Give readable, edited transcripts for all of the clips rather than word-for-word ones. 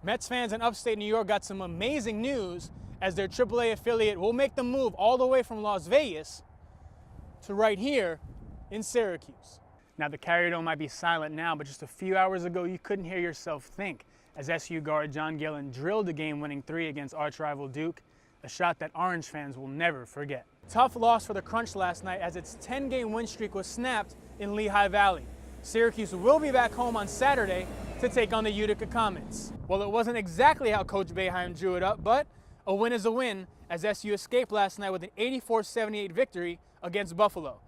Mets fans in upstate New York got some amazing news as their AAA affiliate will make the move all the way from Las Vegas to right here in Syracuse. Now the Carrier Dome might be silent now, but just a few hours ago you couldn't hear yourself think as SU guard John Gillen drilled the game-winning three against arch rival Duke, a shot that Orange fans will never forget. Tough loss for the Crunch last night as its 10-game win streak was snapped in Lehigh Valley. Syracuse will be back home on Saturday to take on the Utica Comets. Well, it wasn't exactly how Coach Boeheim drew it up, but a win is a win as SU escaped last night with an 84-78 victory against Buffalo.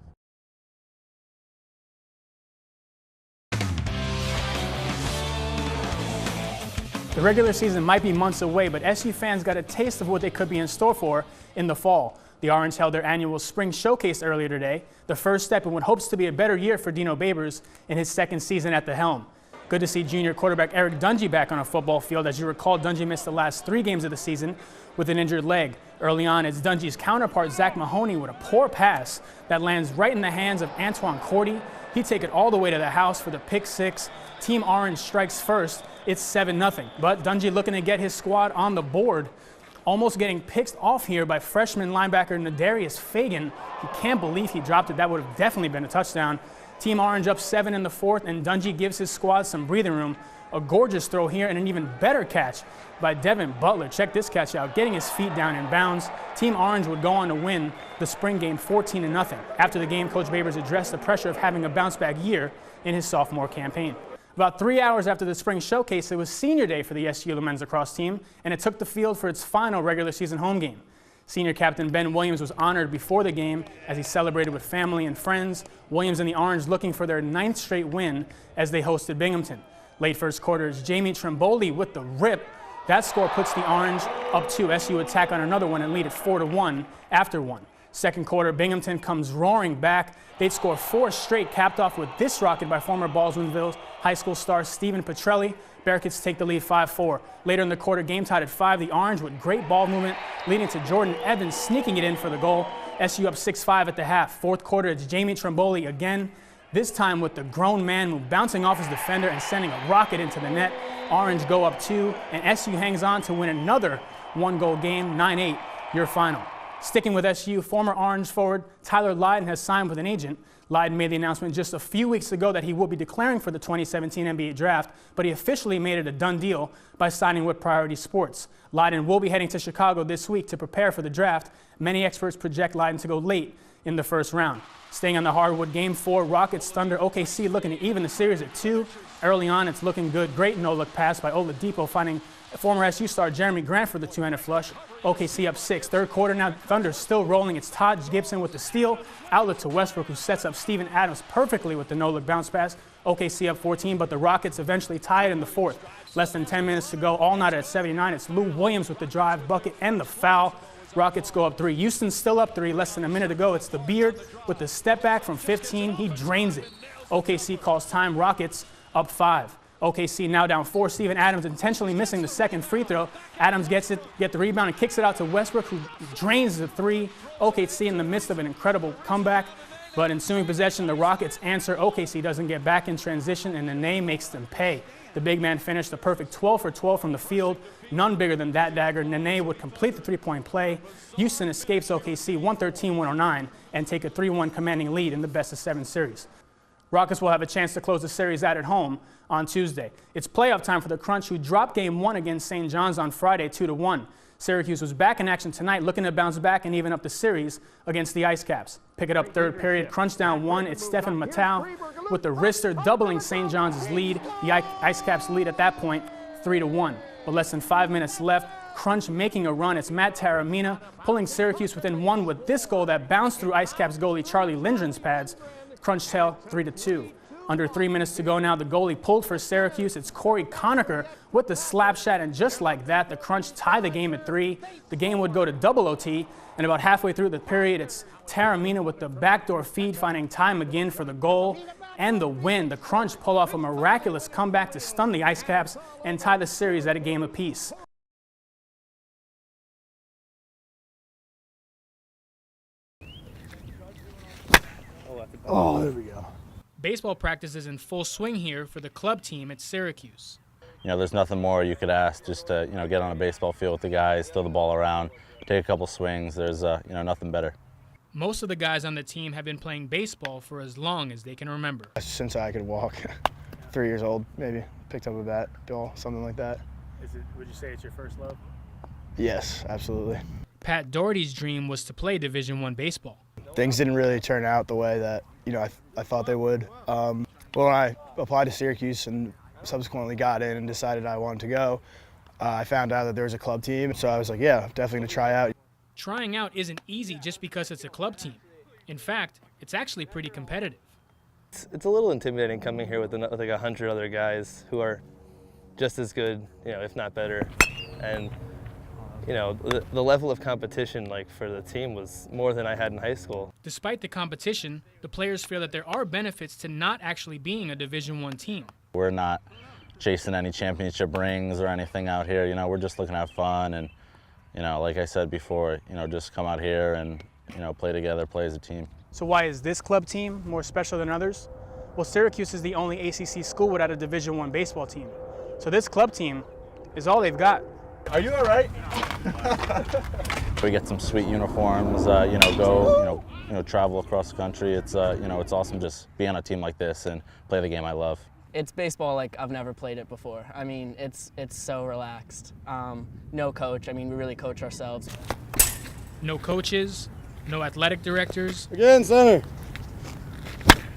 The regular season might be months away, but SU fans got a taste of what they could be in store for in the fall. The Orange held their annual spring showcase earlier today, the first step in what hopes to be a better year for Dino Babers in his second season at the helm. Good to see junior quarterback Eric Dungy back on a football field. As you recall, Dungy missed the last 3 games of the season with an injured leg. Early on, it's Dungy's counterpart Zach Mahoney with a poor pass that lands right in the hands of Antoine Cordy. He'd take it all the way to the house for the pick 6. Team Orange strikes first. It's 7-0. But Dungy looking to get his squad on the board. Almost getting picked off here by freshman linebacker Nadarius Fagan. He can't believe he dropped it. That would have definitely been a touchdown. Team Orange up 7 in the 4th, and Dungy gives his squad some breathing room. A gorgeous throw here and an even better catch by Devin Butler. Check this catch out, getting his feet down in bounds. Team Orange would go on to win the spring game 14-0. After the game, Coach Babers addressed the pressure of having a bounce-back year in his sophomore campaign. About 3 hours after the spring showcase, it was senior day for the SU men's lacrosse team, and it took the field for its final regular season home game. Senior captain Ben Williams was honored before the game as he celebrated with family and friends. Williams and the Orange looking for their 9th straight win as they hosted Binghamton. Late first quarter is Jamie Trimboli with the rip. That score puts the Orange up 2. SU attack on another one and lead at 4-1 after 1. Second quarter, Binghamton comes roaring back. They'd score 4 straight, capped off with this rocket by former Baldwinville high school star Stephen Petrelli. Bearcats take the lead 5-4. Later in the quarter, game tied at 5. The Orange with great ball movement, leading to Jordan Evans sneaking it in for the goal. SU up 6-5 at the half. Fourth quarter, it's Jamie Trimboli again, this time with the grown man move, bouncing off his defender and sending a rocket into the net. Orange go up 2, and SU hangs on to win another 1-goal game, 9-8, your final. Sticking with SU, former Orange forward Tyler Lydon has signed with an agent. Lydon made the announcement just a few weeks ago that he will be declaring for the 2017 NBA draft, but he officially made it a done deal by signing with Priority Sports. Lydon will be heading to Chicago this week to prepare for the draft. Many experts project Lydon to go late in the first round. Staying on the hardwood, Game 4, Rockets Thunder. OKC looking to even the series at 2. Early on, it's looking good. Great no-look pass by Oladipo, finding former SU star Jeremy Grant for the two-handed flush. OKC up 6. Third quarter now, Thunder still rolling. It's Todd Gibson with the steal. Outlet to Westbrook, who sets up Steven Adams perfectly with the no-look bounce pass. OKC up 14, but the Rockets eventually tie it in the 4th. Less than 10 minutes to go, all night at 79. It's Lou Williams with the drive, bucket, and the foul. Rockets go up 3. Houston's still up 3. Less than a minute to go. It's the Beard with the step back from 15. He drains it. OKC calls time. Rockets up 5. OKC now down 4. Steven Adams intentionally missing the second free throw. Adams gets the rebound and kicks it out to Westbrook, who drains the 3. OKC in the midst of an incredible comeback. But ensuing possession, the Rockets answer. OKC doesn't get back in transition, and Nene makes them pay. The big man finished a perfect 12 for 12 from the field. None bigger than that dagger. Nene would complete the 3-point play. Houston escapes OKC 113-109 and take a 3-1 commanding lead in the best-of-7 series. Rockets will have a chance to close the series out at home on Tuesday. It's playoff time for the Crunch, who dropped Game 1 against St. John's on Friday 2-1. Syracuse was back in action tonight, looking to bounce back and even up the series against the Ice Caps. Pick it up third period, Crunch down 1. It's Stefan Matau with the wrister doubling St. John's lead. The Ice Caps lead at that point 3-1. But less than 5 minutes left. Crunch making a run. It's Matt Taramina pulling Syracuse within 1 with this goal that bounced through Ice Caps goalie Charlie Lindgren's pads. Crunch tail 3-2. Under 3 minutes to go now, the goalie pulled for Syracuse. It's Corey Conacher with the slap shot, and just like that, the Crunch tie the game at 3. The game would go to double OT, and about halfway through the period, it's Taramina with the backdoor feed, finding Ty McGinn for the goal and the win. The Crunch pull off a miraculous comeback to stun the Ice Caps and tie the series at a game apiece. Oh, there we go. Baseball practice is in full swing here for the club team at Syracuse. there's nothing more you could ask, just to, get on a baseball field with the guys, throw the ball around, take a couple swings. There's, nothing better. Most of the guys on the team have been playing baseball for as long as they can remember. Since I could walk, 3 years old, maybe. Picked up a bat, ball, something like that. Would you say it's your first love? Yes, absolutely. Pat Doherty's dream was to play Division I baseball. Things didn't really turn out the way that I thought they would. When I applied to Syracuse and subsequently got in and decided I wanted to go, I found out that there was a club team, so I was like, yeah, definitely going to try out. Trying out isn't easy just because it's a club team. In fact, it's actually pretty competitive. It's a little intimidating coming here with like 100 other guys who are just as good, if not better. And the level of competition for the team was more than I had in high school. Despite the competition, the players feel that there are benefits to not actually being a Division I team. We're not chasing any championship rings or anything out here. We're just looking to have fun and, like I said before, just come out here and, play together, play as a team. So why is this club team more special than others? Well, Syracuse is the only ACC school without a Division I baseball team. So this club team is all they've got. Are you all right? We get some sweet uniforms, go, travel across the country. It's, it's awesome just be on a team like this and play the game I love. It's baseball like I've never played it before. I mean, it's so relaxed. No coach. I mean, we really coach ourselves. No coaches, no athletic directors. Again, center.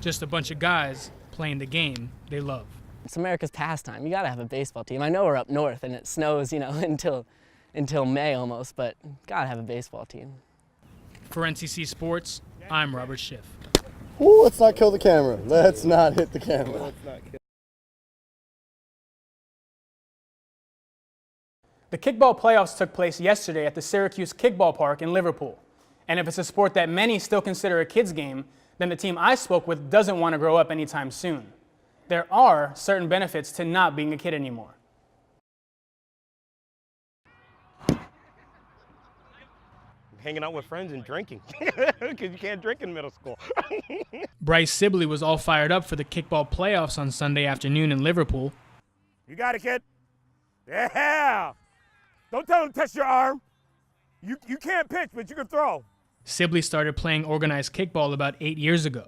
Just a bunch of guys playing the game they love. It's America's pastime. You gotta have a baseball team. I know we're up north and it snows, until May almost, but gotta have a baseball team. For NCC Sports, I'm Robert Schiff. Ooh, let's not kill the camera. Let's not hit the camera. The kickball playoffs took place yesterday at the Syracuse Kickball Park in Liverpool. And if it's a sport that many still consider a kid's game, then the team I spoke with doesn't want to grow up anytime soon. There are certain benefits to not being a kid anymore. Hanging out with friends and drinking, because you can't drink in middle school. Bryce Sibley was all fired up for the kickball playoffs on Sunday afternoon in Liverpool. You got it, kid? Yeah! Don't tell him to test your arm. You can't pitch, but you can throw. Sibley started playing organized kickball about 8 years ago.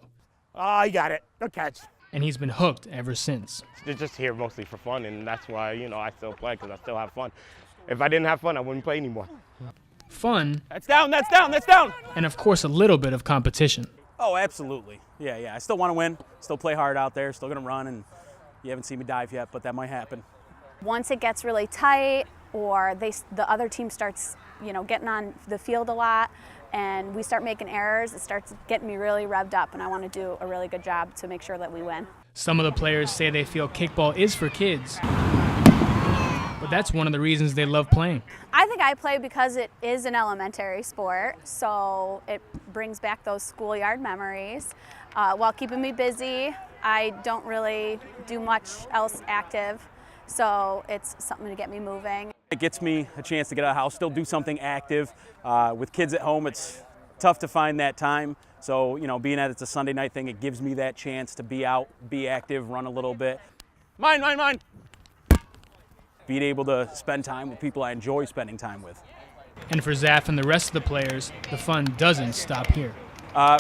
Oh, you got it. Good catch. And he's been hooked ever since. They're just here mostly for fun, and that's why, I still play, because I still have fun. If I didn't have fun, I wouldn't play anymore. Fun. That's down, that's down, that's down! And of course, a little bit of competition. Oh, absolutely. Yeah. I still want to win, still play hard out there, still going to run, and you haven't seen me dive yet, but that might happen. Once it gets really tight or the other team starts, getting on the field a lot and we start making errors, it starts getting me really revved up, and I want to do a really good job to make sure that we win. Some of the players say they feel kickball is for kids, but that's one of the reasons they love playing. I think I play because it is an elementary sport, so it brings back those schoolyard memories while keeping me busy. I don't really do much else active, so it's something to get me moving. It gets me a chance to get out of the house, still do something active. With kids at home, it's tough to find that time. So, being that it's a Sunday night thing, it gives me that chance to be out, be active, run a little bit. Mine! Being able to spend time with people I enjoy spending time with. And for Zaf and the rest of the players, the fun doesn't stop here.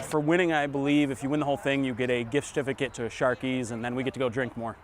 For winning, I believe if you win the whole thing, you get a gift certificate to Sharky's, and then we get to go drink more.